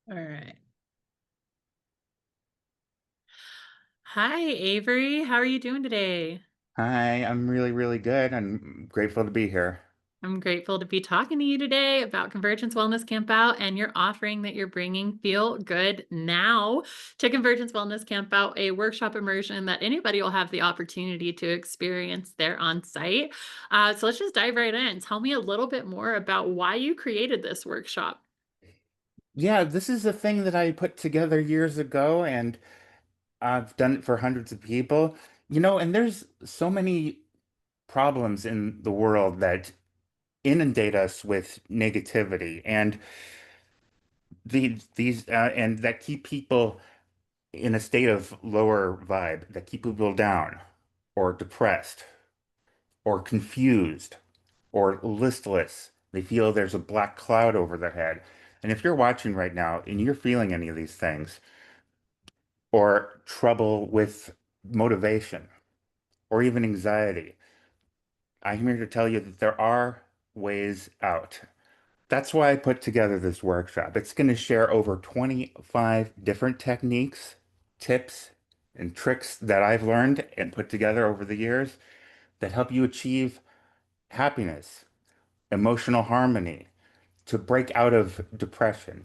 All right. Hi, Avery. How are you doing today? Hi, I'm really, really good. I'm grateful to be here. I'm grateful to be talking to you today about Convergence Wellness Campout and your offering that you're bringing Feel Good Now to Convergence Wellness Campout, a workshop immersion that anybody will have the opportunity to experience there on site. So let's just dive right in. Tell me a little bit more about why you created this workshop. Yeah, this is a thing that I put together years ago, and I've done it for hundreds of people. And there's so many problems in the world that inundate us with negativity, and and that keep people in a state of lower vibe, that keep people down, or depressed, or confused, or listless. They feel there's a black cloud over their head. And if you're watching right now and you're feeling any of these things, or trouble with motivation, or even anxiety, I'm here to tell you that there are ways out. That's why I put together this workshop. It's going to share over 25 different techniques, tips, and tricks that I've learned and put together over the years that help you achieve happiness, emotional harmony, to break out of depression,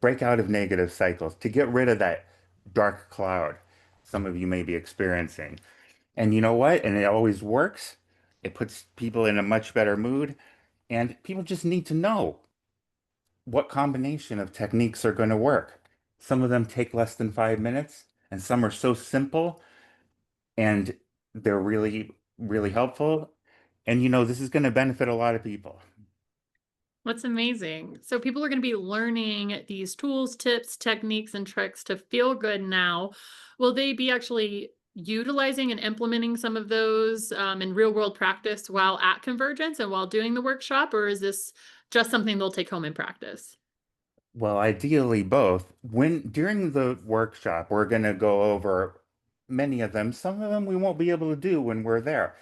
break out of negative cycles, to get rid of that dark cloud some of you may be experiencing. And you know what? And it always works. It puts people in a much better mood. And people just need to know what combination of techniques are going to work. Some of them take less than 5 minutes, and some are so simple and they're really, really helpful. And this is going to benefit a lot of people. That's amazing. So people are going to be learning these tools, tips, techniques, and tricks to feel good now. Will they be actually utilizing and implementing some of those in real world practice while at Convergence and while doing the workshop, or is this just something they'll take home and practice? Well, ideally both. When during the workshop, we're going to go over many of them. Some of them we won't be able to do when we're there,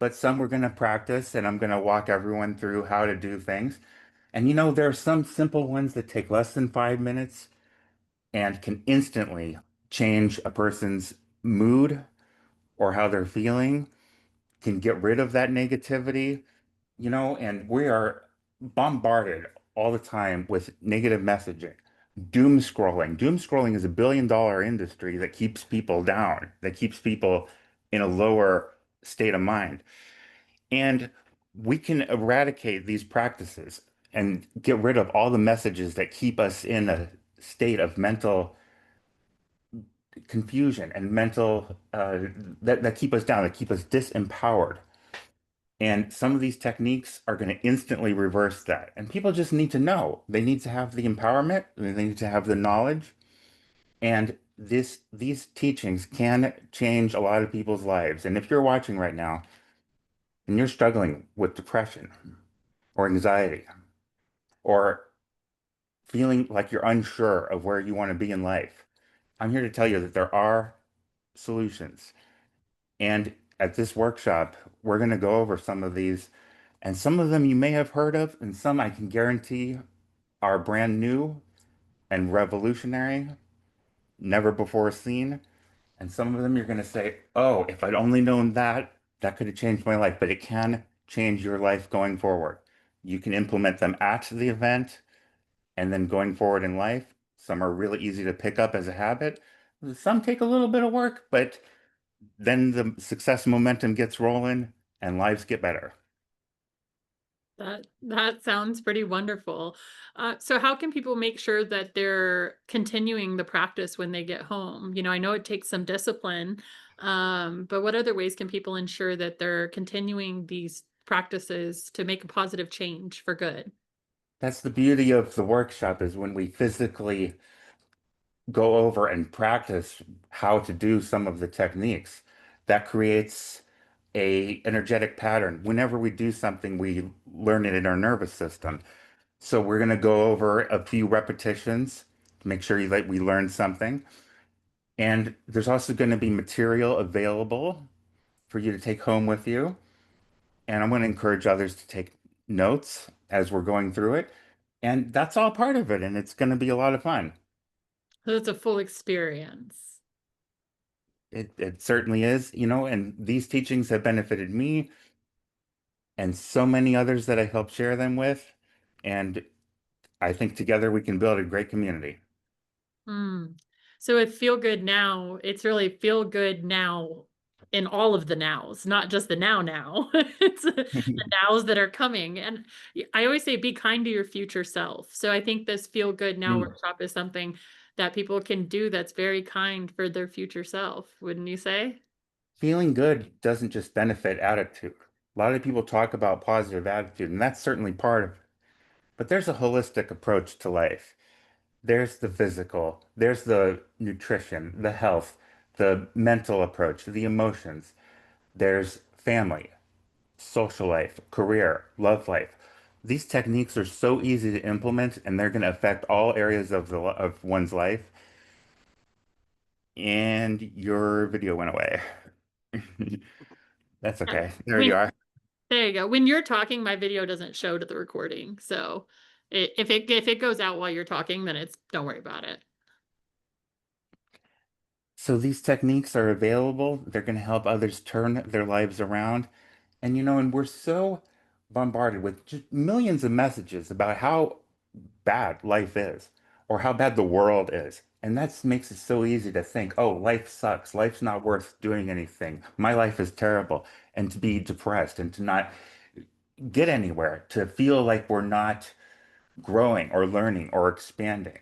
but some we're going to practice, and I'm going to walk everyone through how to do things. And there are some simple ones that take less than 5 minutes and can instantly change a person's mood or how they're feeling, can get rid of that negativity, and we are bombarded all the time with negative messaging, doom scrolling. Doom scrolling is $1 billion industry that keeps people down, that keeps people in a lower state of mind. And we can eradicate these practices and get rid of all the messages that keep us in a state of mental confusion and mental that keep us down, that keep us disempowered. And some of these techniques are going to instantly reverse that. And people just need to know. They need to have the empowerment, they need to have the knowledge. And these teachings can change a lot of people's lives. And if you're watching right now and you're struggling with depression or anxiety or feeling like you're unsure of where you want to be in life, I'm here to tell you that there are solutions. And at this workshop, we're going to go over some of these, and some of them you may have heard of, and some I can guarantee are brand new and revolutionary, never before seen. And some of them you're going to say, oh, if I'd only known that, that could have changed my life. But it can change your life going forward. You can implement them at the event and then going forward in life. Some are really easy to pick up as a habit. Some take a little bit of work, but then the success momentum gets rolling and lives get better. That sounds pretty wonderful. So how can people make sure that they're continuing the practice when they get home? I know it takes some discipline, but what other ways can people ensure that they're continuing these practices to make a positive change for good? That's the beauty of the workshop is when we physically go over and practice how to do some of the techniques. That creates a energetic pattern. Whenever we do something, we learn it in our nervous system. So we're going to go over a few repetitions to make sure that we learn something. And there's also going to be material available for you to take home with you. And I'm going to encourage others to take notes as we're going through it. And that's all part of it. And it's going to be a lot of fun. So it's a full experience. It certainly is, and these teachings have benefited me and so many others that I help share them with. And I think together we can build a great community. Mm. So with feel good now, it's really feel good now in all of the nows, not just the now. It's the nows that are coming. And I always say be kind to your future self. So I think this feel good now Mm. workshop is something that people can do that's very kind for their future self, wouldn't you say? Feeling good doesn't just benefit attitude. A lot of people talk about positive attitude, and that's certainly part of it. But there's a holistic approach to life. There's the physical, there's the nutrition, the health, the mental approach, the emotions. There's family, social life, career, love life. These techniques are so easy to implement, and they're going to affect all areas of one's life. And your video went away. That's Yeah. okay. There you When are. there you go. When you're talking, my video doesn't show to the recording. So if it goes out while you're talking, then it's don't worry about it. So these techniques are available. They're going to help others turn their lives around. And we're so bombarded with just millions of messages about how bad life is or how bad the world is. And that makes it so easy to think, oh, life sucks. Life's not worth doing anything. My life is terrible. And to be depressed and to not get anywhere, to feel like we're not growing or learning or expanding,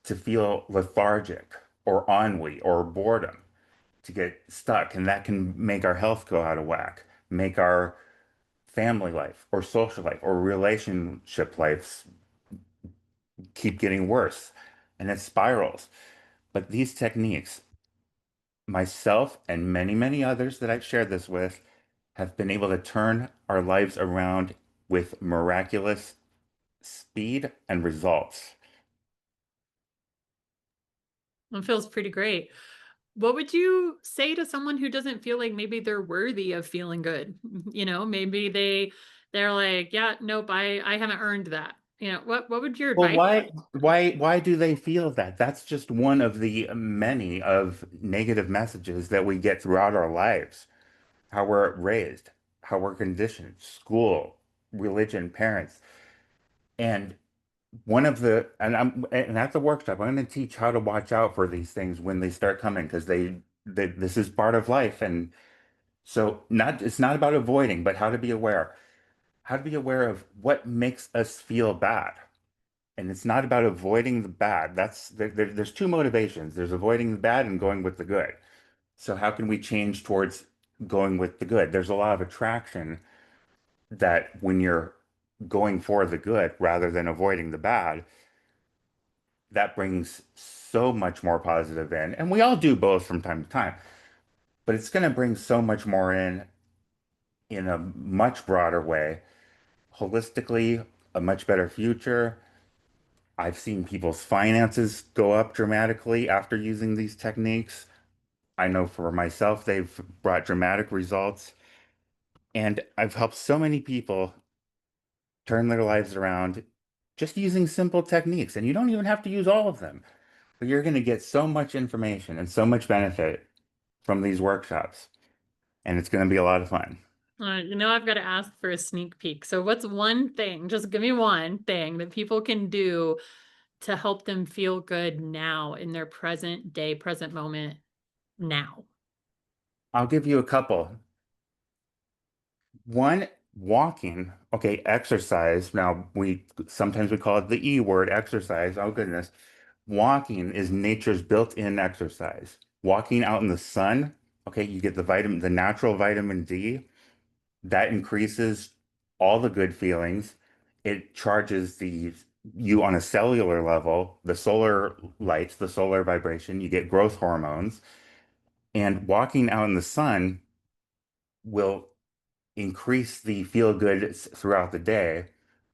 to feel lethargic or ennui or boredom, to get stuck. And that can make our health go out of whack, make our family life or social life or relationship lives keep getting worse. And it spirals. But these techniques, myself and many, many others that I've shared this with, have been able to turn our lives around with miraculous speed and results. It feels pretty great. What would you say to someone who doesn't feel like maybe they're worthy of feeling good? Maybe they're like, yeah, nope, I haven't earned that. What would your Well, advice? why do they feel that? That's just one of the many of negative messages that we get throughout our lives. How we're raised, how we're conditioned, school, religion, parents. And and at the workshop, I'm going to teach how to watch out for these things when they start coming because this is part of life. And so it's not about avoiding, but how to be aware. How to be aware of what makes us feel bad. And it's not about avoiding the bad. There's two motivations. There's avoiding the bad and going with the good. So how can we change towards going with the good? There's a lot of attraction that when you're going for the good rather than avoiding the bad, that brings so much more positive in. And we all do both from time to time, but it's going to bring so much more in a much broader way, holistically, a much better future. I've seen people's finances go up dramatically after using these techniques. I know for myself, they've brought dramatic results. And I've helped so many people turn their lives around just using simple techniques. And you don't even have to use all of them, but you're going to get so much information and so much benefit from these workshops. And it's going to be a lot of fun. I've got to ask for a sneak peek. So what's one thing, just give me one thing that people can do to help them feel good now in their present day, present moment now? I'll give you a couple. One, walking. Okay, exercise. Now, we sometimes we call it the E word, exercise. Oh, goodness. Walking is nature's built-in exercise. Walking out in the sun, okay, you get the natural vitamin D. That increases all the good feelings. It charges you on a cellular level, the solar lights, the solar vibration. You get growth hormones. And walking out in the sun will increase the feel good throughout the day.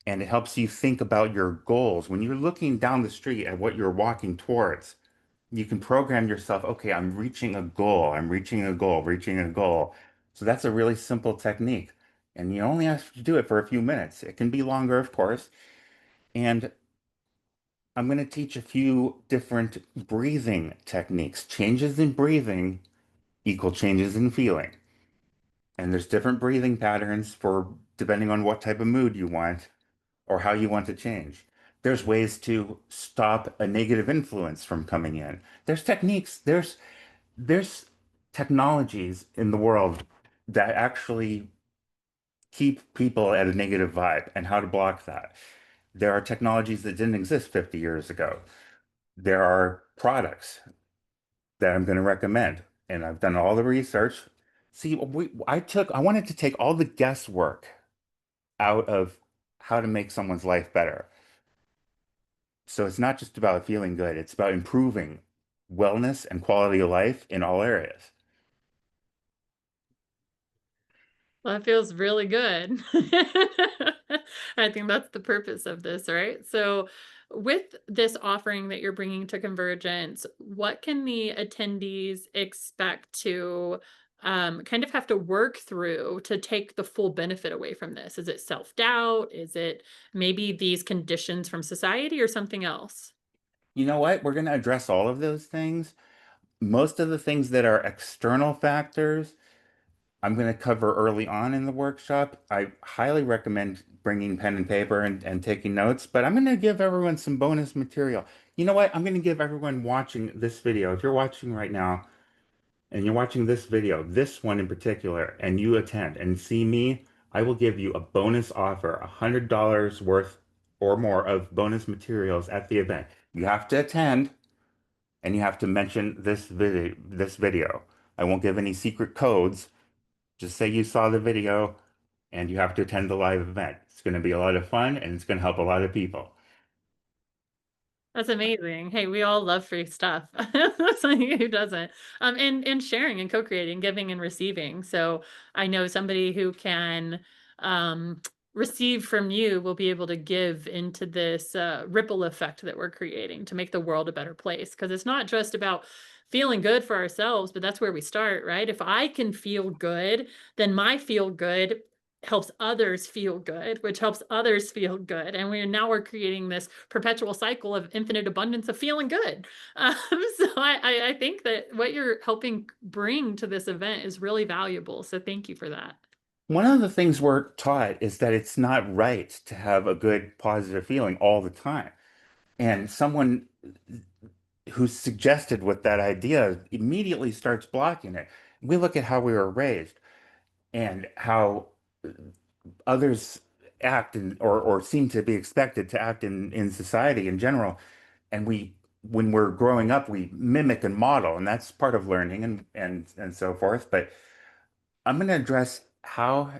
And it helps you think about your goals. When you're looking down the street at what you're walking towards, you can program yourself, okay, I'm reaching a goal, I'm reaching a goal, reaching a goal. So that's a really simple technique. And you only have to do it for a few minutes. It can be longer, of course. And I'm going to teach a few different breathing techniques. Changes in breathing equal changes in feeling. And there's different breathing patterns for depending on what type of mood you want or how you want to change. There's ways to stop a negative influence from coming in. There's techniques, there's technologies in the world that actually keep people at a negative vibe and how to block that. There are technologies that didn't exist 50 years ago. There are products that I'm going to recommend, and I've done all the research. See, I wanted to take all the guesswork out of how to make someone's life better. So it's not just about feeling good, it's about improving wellness and quality of life in all areas. Well, that feels really good. I think that's the purpose of this, right? So, with this offering that you're bringing to Convergence, what can the attendees expect to kind of have to work through to take the full benefit away from this? Is it self doubt? Is it maybe these conditions from society or something else? You know what? We're going to address all of those things. Most of the things that are external factors, I'm going to cover early on in the workshop. I highly recommend bringing pen and paper and taking notes, but I'm going to give everyone some bonus material. You know what? I'm going to give everyone watching this video, if you're watching right now and you're watching this video, this one in particular, and you attend and see me, I will give you a bonus offer, $100 worth or more of bonus materials at the event. You have to attend and you have to mention this video. I won't give any secret codes. Just say you saw the video and you have to attend the live event. It's going to be a lot of fun and it's going to help a lot of people. That's amazing. Hey, we all love free stuff. So who doesn't? And sharing and co-creating, giving and receiving. So I know somebody who can um, receive from you will be able to give into this ripple effect that we're creating to make the world a better place. Because it's not just about feeling good for ourselves, but that's where we start, right? If I can feel good, then my feel good helps others feel good, which helps others feel good. And we're creating this perpetual cycle of infinite abundance of feeling good. So I think that what you're helping bring to this event is really valuable. So thank you for that. One of the things we're taught is that it's not right to have a good, positive feeling all the time. And someone who's suggested with that idea immediately starts blocking it. We look at how we were raised and how others act or seem to be expected to act in society in general. And when we're growing up, we mimic and model, and that's part of learning and so forth. But I'm going to address how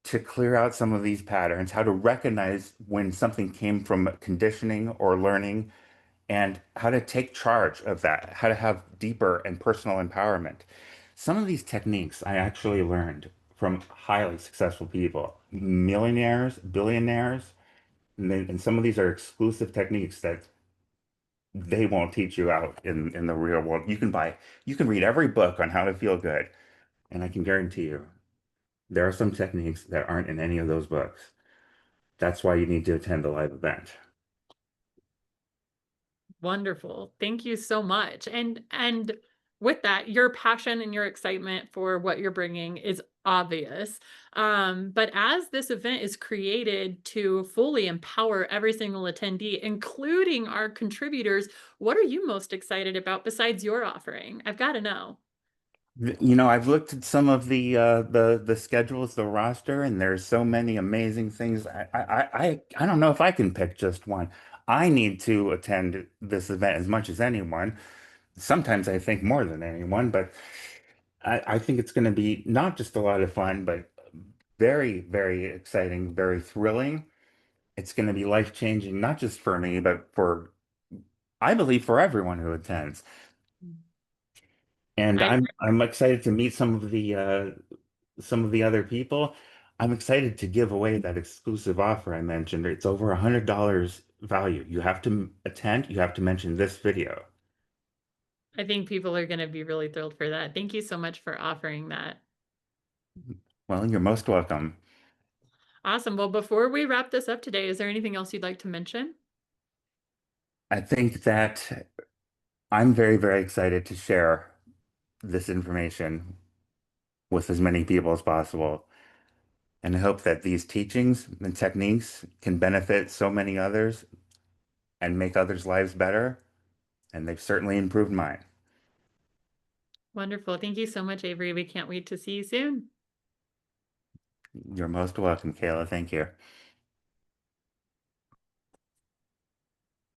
to clear out some of these patterns, how to recognize when something came from conditioning or learning, and how to take charge of that, how to have deeper and personal empowerment. Some of these techniques I actually learned from highly successful people, millionaires, billionaires, and some of these are exclusive techniques that they won't teach you out in the real world. You can read every book on how to feel good, and I can guarantee you there are some techniques that aren't in any of those books. That's why you need to attend the live event. Wonderful. Thank you so much. And with that, your passion and your excitement for what you're bringing is obvious. But as this event is created to fully empower every single attendee, including our contributors, what are you most excited about besides your offering? I've got to know. You know, I've looked at some of the schedules, the roster, and there's so many amazing things. I don't know if I can pick just one. I need to attend this event as much as anyone. Sometimes I think more than anyone, but I think it's going to be not just a lot of fun, but very, very exciting, very thrilling. It's going to be life-changing, not just for me, but for, I believe, for everyone who attends. And I I'm excited to meet some of the other people. I'm excited to give away that exclusive offer I mentioned. It's over $100 value. You have to attend, you have to mention this video. I think people are going to be really thrilled for that. Thank you so much for offering that. Well, you're most welcome. Awesome. Well, before we wrap this up today, is there anything else you'd like to mention? I think that I'm very, very excited to share this information with as many people as possible. And I hope that these teachings and techniques can benefit so many others and make others' lives better. And they've certainly improved mine. Wonderful. Thank you so much, Avery. We can't wait to see you soon. You're most welcome, Kayla. Thank you.